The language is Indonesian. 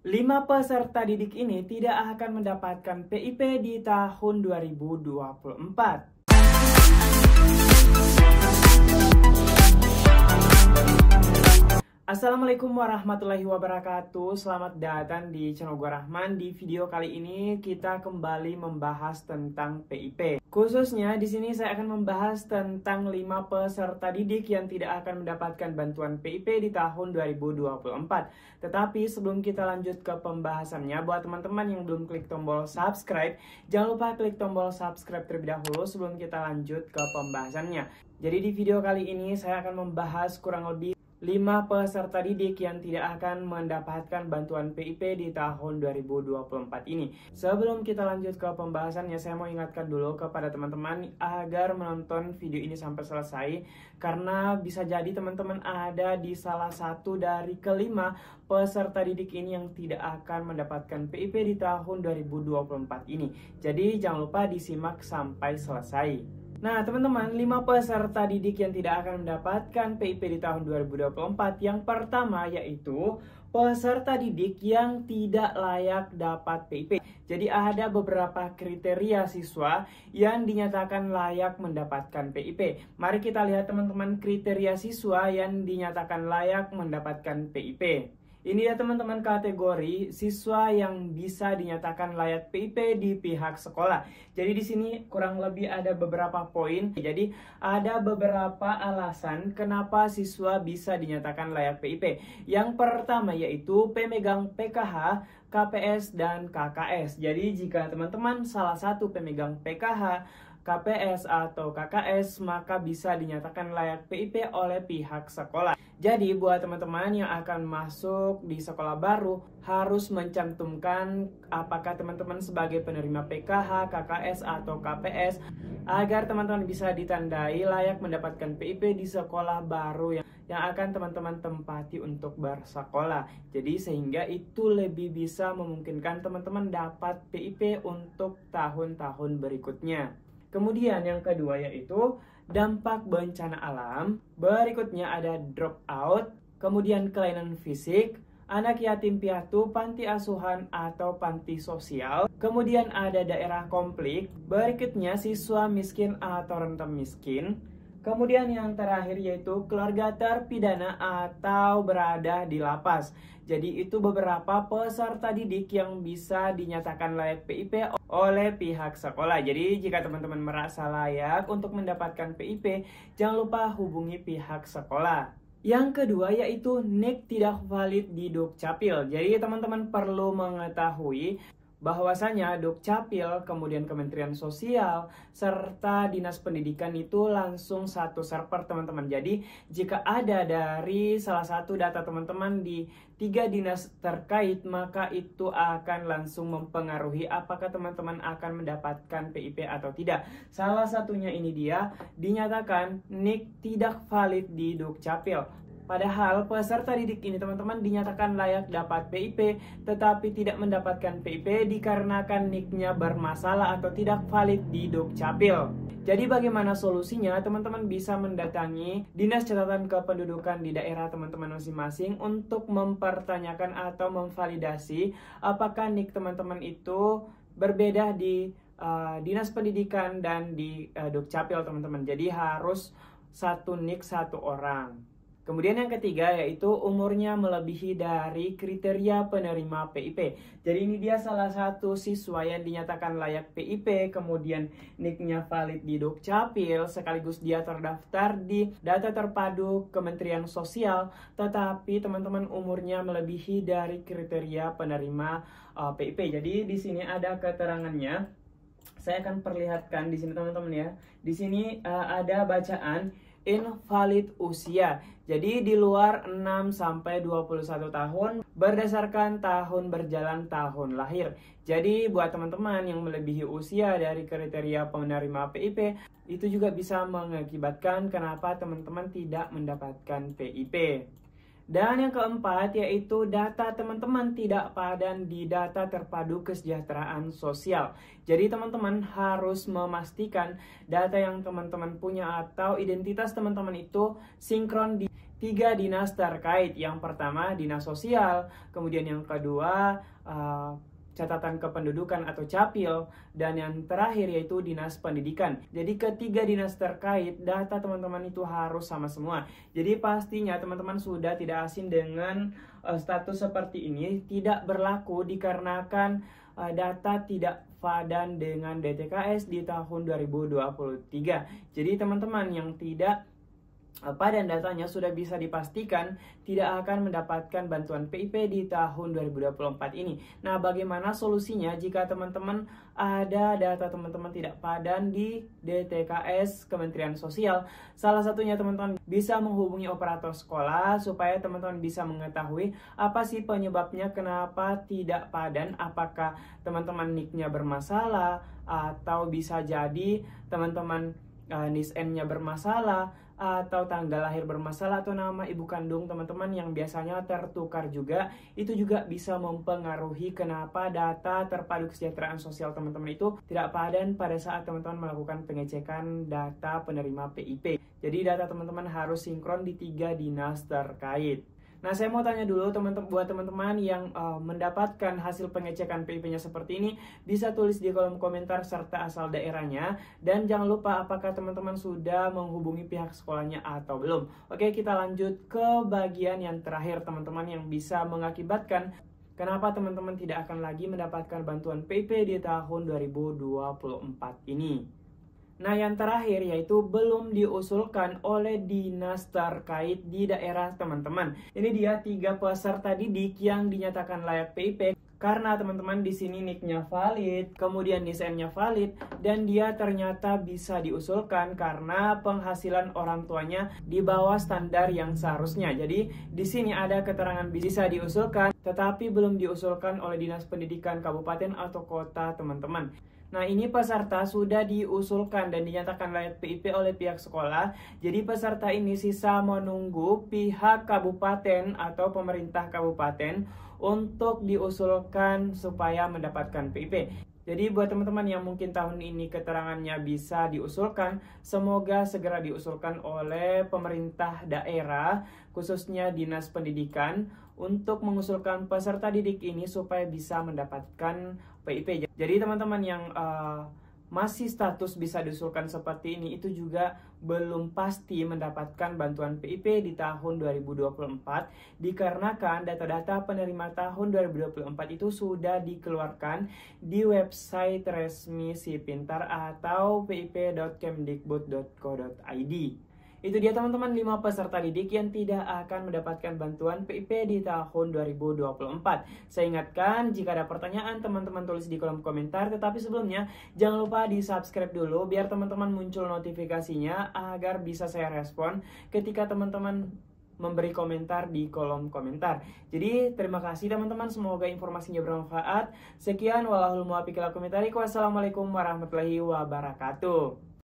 5 peserta didik ini tidak akan mendapatkan PIP di tahun 2024. Assalamualaikum warahmatullahi wabarakatuh. Selamat datang di channel gua Rahman. Di video kali ini kita kembali membahas tentang PIP. Khususnya di sini saya akan membahas tentang 5 peserta didik yang tidak akan mendapatkan bantuan PIP di tahun 2024. Tetapi sebelum kita lanjut ke pembahasannya, buat teman-teman yang belum klik tombol subscribe, jangan lupa klik tombol subscribe terlebih dahulu sebelum kita lanjut ke pembahasannya. Jadi di video kali ini saya akan membahas kurang lebih 5 peserta didik yang tidak akan mendapatkan bantuan PIP di tahun 2024 ini. Sebelum kita lanjut ke pembahasannya, saya mau ingatkan dulu kepada teman-teman agar menonton video ini sampai selesai, karena bisa jadi teman-teman ada di salah satu dari kelima peserta didik ini yang tidak akan mendapatkan PIP di tahun 2024 ini. Jadi jangan lupa disimak sampai selesai. Nah teman-teman, 5 peserta didik yang tidak akan mendapatkan PIP di tahun 2024. Yang pertama yaitu peserta didik yang tidak layak dapat PIP. Jadi ada beberapa kriteria siswa yang dinyatakan layak mendapatkan PIP. Mari kita lihat teman-teman kriteria siswa yang dinyatakan layak mendapatkan PIP. Ini ya teman-teman kategori siswa yang bisa dinyatakan layak PIP di pihak sekolah. Jadi di sini kurang lebih ada beberapa poin. Jadi ada beberapa alasan kenapa siswa bisa dinyatakan layak PIP. Yang pertama yaitu pemegang PKH, KPS, dan KKS. Jadi jika teman-teman salah satu pemegang PKH, KPS atau KKS, maka bisa dinyatakan layak PIP oleh pihak sekolah. Jadi buat teman-teman yang akan masuk di sekolah baru harus mencantumkan apakah teman-teman sebagai penerima PKH, KKS, atau KPS agar teman-teman bisa ditandai layak mendapatkan PIP di sekolah baru yang akan teman-teman tempati untuk bersekolah. Jadi sehingga itu lebih bisa memungkinkan teman-teman dapat PIP untuk tahun-tahun berikutnya. Kemudian yang kedua yaitu dampak bencana alam. Berikutnya ada drop out, kemudian kelainan fisik, anak yatim piatu, panti asuhan atau panti sosial. Kemudian ada daerah konflik. Berikutnya siswa miskin atau rentan miskin. Kemudian yang terakhir yaitu keluarga terpidana atau berada di lapas. Jadi itu beberapa peserta didik yang bisa dinyatakan layak PIP oleh pihak sekolah. Jadi jika teman-teman merasa layak untuk mendapatkan PIP, jangan lupa hubungi pihak sekolah. Yang kedua yaitu NIK tidak valid di Dukcapil. Jadi teman-teman perlu mengetahui bahwasanya Dukcapil, kemudian Kementerian Sosial, serta Dinas Pendidikan itu langsung satu server teman-teman. Jadi jika ada dari salah satu data teman-teman di 3 dinas terkait, maka itu akan langsung mempengaruhi apakah teman-teman akan mendapatkan PIP atau tidak. Salah satunya ini dia, dinyatakan NIK tidak valid di Dukcapil. Padahal peserta didik ini teman-teman dinyatakan layak dapat PIP tetapi tidak mendapatkan PIP dikarenakan NIK-nya bermasalah atau tidak valid di Dukcapil. Jadi bagaimana solusinya? Teman-teman bisa mendatangi Dinas Catatan Kependudukan di daerah teman-teman masing-masing untuk mempertanyakan atau memvalidasi apakah NIK teman-teman itu berbeda di Dinas Pendidikan dan di Dukcapil teman-teman. Jadi harus satu NIK satu orang. Kemudian yang ketiga yaitu umurnya melebihi dari kriteria penerima PIP. Jadi ini dia salah satu siswa yang dinyatakan layak PIP, kemudian NIK-nya valid di Dukcapil, sekaligus dia terdaftar di data terpadu Kementerian Sosial, tetapi teman-teman umurnya melebihi dari kriteria penerima PIP. Jadi di sini ada keterangannya. Saya akan perlihatkan di sini teman-teman ya. Di sini ada bacaan invalid usia. Jadi di luar 6 sampai 21 tahun berdasarkan tahun berjalan tahun lahir. Jadi buat teman-teman yang melebihi usia dari kriteria penerima PIP, itu juga bisa mengakibatkan kenapa teman-teman tidak mendapatkan PIP. Dan yang keempat yaitu data teman-teman tidak padan di data terpadu kesejahteraan sosial. Jadi teman-teman harus memastikan data yang teman-teman punya atau identitas teman-teman itu sinkron 3 dinas terkait. Yang pertama dinas sosial, kemudian yang kedua catatan kependudukan atau capil, dan yang terakhir yaitu dinas pendidikan. Jadi ketiga dinas terkait, data teman-teman itu harus sama semua. Jadi pastinya teman-teman sudah tidak asing dengan status seperti ini. Tidak berlaku dikarenakan data tidak padan dengan DTKS di tahun 2023. Jadi teman-teman yang tidak padan datanya sudah bisa dipastikan tidak akan mendapatkan bantuan PIP di tahun 2024 ini. Nah, bagaimana solusinya jika teman-teman ada data teman-teman tidak padan di DTKS Kementerian Sosial? Salah satunya teman-teman bisa menghubungi operator sekolah supaya teman-teman bisa mengetahui apa sih penyebabnya kenapa tidak padan. Apakah teman-teman NIK-nya bermasalah atau bisa jadi teman-teman NISN-nya bermasalah, atau tanggal lahir bermasalah, atau nama ibu kandung teman-teman yang biasanya tertukar juga. Itu juga bisa mempengaruhi kenapa data terpadu kesejahteraan sosial teman-teman itu tidak padan pada saat teman-teman melakukan pengecekan data penerima PIP. Jadi data teman-teman harus sinkron di 3 dinas terkait. Nah, saya mau tanya dulu buat teman-teman yang mendapatkan hasil pengecekan PIP-nya seperti ini, bisa tulis di kolom komentar serta asal daerahnya. Dan jangan lupa apakah teman-teman sudah menghubungi pihak sekolahnya atau belum. Oke, kita lanjut ke bagian yang terakhir teman-teman yang bisa mengakibatkan kenapa teman-teman tidak akan lagi mendapatkan bantuan PIP di tahun 2024 ini. Nah, yang terakhir yaitu belum diusulkan oleh dinas terkait di daerah teman-teman. Ini dia 3 peserta didik yang dinyatakan layak PIP karena teman-teman di sini NIK-nya valid, kemudian NISN-nya valid, dan dia ternyata bisa diusulkan karena penghasilan orang tuanya di bawah standar yang seharusnya. Jadi di sini ada keterangan bisa diusulkan, tetapi belum diusulkan oleh Dinas Pendidikan Kabupaten atau Kota teman-teman. Nah, ini peserta sudah diusulkan dan dinyatakan layak PIP oleh pihak sekolah. Jadi peserta ini sisa menunggu pihak kabupaten atau pemerintah kabupaten untuk diusulkan supaya mendapatkan PIP. Jadi buat teman-teman yang mungkin tahun ini keterangannya bisa diusulkan, semoga segera diusulkan oleh pemerintah daerah, khususnya Dinas Pendidikan, untuk mengusulkan peserta didik ini supaya bisa mendapatkan PIP. Jadi teman-teman yang masih status bisa diusulkan seperti ini itu juga belum pasti mendapatkan bantuan PIP di tahun 2024 dikarenakan data-data penerima tahun 2024 itu sudah dikeluarkan di website resmi Si Pintar atau pip.kemdikbud.co.id. Itu dia teman-teman 5 peserta didik yang tidak akan mendapatkan bantuan PIP di tahun 2024. Saya ingatkan, jika ada pertanyaan teman-teman tulis di kolom komentar. Tetapi sebelumnya jangan lupa di subscribe dulu biar teman-teman muncul notifikasinya agar bisa saya respon ketika teman-teman memberi komentar di kolom komentar. Jadi terima kasih teman-teman, semoga informasinya bermanfaat. Sekian, wallahul muwaffiq ila aqwamit thoriq. Wassalamualaikum warahmatullahi wabarakatuh.